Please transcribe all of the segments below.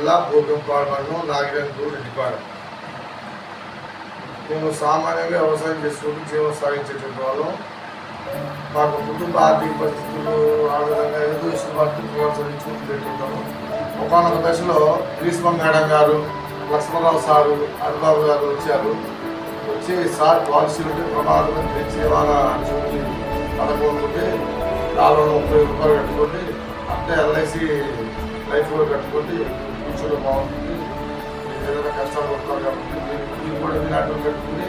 జిల్లా భూకంపాడు మండలం నాగిరెడ్డి రెడ్డిపాడు. మేము సామాన్యంగా వ్యవసాయం చేసుకుంటూ జీవనం సాగించేటువంటి వాళ్ళం. మాకు కుటుంబ ఆర్థిక పరిస్థితులు ఆ విధంగా ఏదో చదివించుకుంటూ పెట్టుకుంటాము. ఒకనొక దశలో గ్రీష్మ మేడం గారు, లక్ష్మణరావు సారు, హరిబాబు గారు వచ్చి సార్ పాలసీ ఉంటే ప్రమాదం తెచ్చి ఏమైనా చూసి పదకొండుకుంటే 430 రూపాయలు కట్టుకోండి, అంటే ఎల్ఐసి లైఫ్ కూడా కట్టుకోండి, ఫ్యూచర్లో బాగుంటుంది, ఏదైనా కష్టాలు పడతారు కాబట్టి మీరు కూడా ఇలాంటివి కట్టుకుని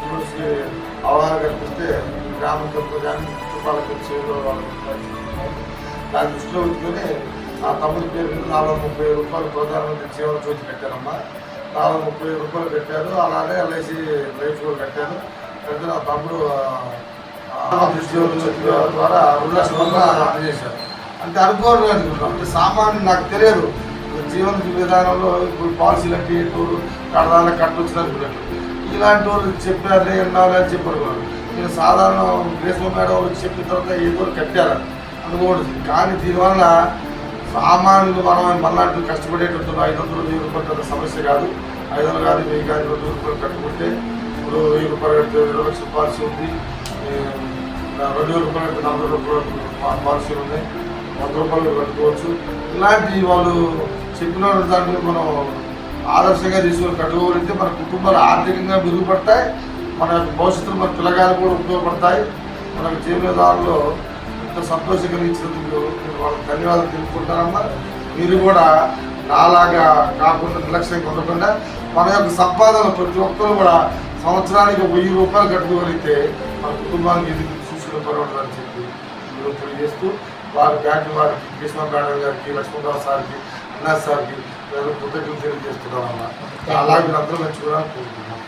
చూసి అవగాహన కల్పిస్తే గ్రామం తరపున కానీ చుట్టాలకు చేరులో దాన్ని దృష్టిలో ఉంచుకొని ఆ తమ్ముడి పేరు మీద 430 రూపాయలు ప్రధానమంత్రి జీవన జ్యోతి కట్టారమ్మా. 430 రూపాయలు కట్టారు. అలానే ఎల్ఐసి లైఫ్ కూడా కట్టారు. పెద్ద నా తమ్ముడు జీవన జ్యోతి ద్వారా 2 లక్షల రూపాయలు అందజేశారు. అంటే అనుకోవడం అనుకుంటాం. అంటే సామాన్య నాకు తెలియదు జీవన విధానంలో ఇప్పుడు పాలసీలు అంటే టూరు కడదాల కట్టొచ్చినట్టు ఇలాంటి వాళ్ళు చెప్పారు ఎన్నాళ్ళు అని చెప్పారు. నేను సాధారణ గ్రీష్మ మేడం వాళ్ళు చెప్పిన తర్వాత ఏదో కట్టారు అనుకోవద్దు. కానీ దీనివల్ల సామాన్యులు మనం మళ్ళీ కష్టపడేటట్టు 500 1000 రూపాయలు సమస్య కాదు. 500 కాదు 1000 కాదు 200 రూపాయలు కట్టుకుంటే ఇప్పుడు 1000 రూపాయలు కడితే 20 లక్షల పాలసీ ఉంది, 2000 రూపాయలు కడితే 40 రూపాయలు పాలసీలు ఉన్నాయి, 100 రూపాయలు కట్టుకోవచ్చు. ఇలాంటి వాళ్ళు చెప్పిన దాన్ని మనం ఆదర్శంగా తీసుకొని కట్టుకోగలిగితే మన కుటుంబాలు ఆర్థికంగా మెరుగుపడతాయి, మన భవిష్యత్తులో మన పిల్లగాలు కూడా ఉపయోగపడతాయి. మనకు జీవనదారులో ఎంతో సంతోషం కలిగించినందుకు వాళ్ళకి ధన్యవాదాలు తెలుపుకుంటానమ్మా. మీరు కూడా నాలాగా కాకుండా నిర్లక్ష్యంగా ఉండకుండా మన యొక్క సంపాదన ప్రతి ఒక్కరు కూడా సంవత్సరానికి 1000 రూపాయలు కట్టుకోగలిగితే మన కుటుంబానికి ఎదుగు చూసుకునే పర్వాలని చెప్పి తెలియజేస్తూ వారి బ్యాంకు వారికి కృష్ణ మేడం గారికి, లక్ష్మణరావు సార్కి, అన్నా సార్కి కృతజ్ఞతలు తెలియజేస్తున్నామన్నా. అలాగే అందరూ మంచిగా కోరుకుంటున్నాం.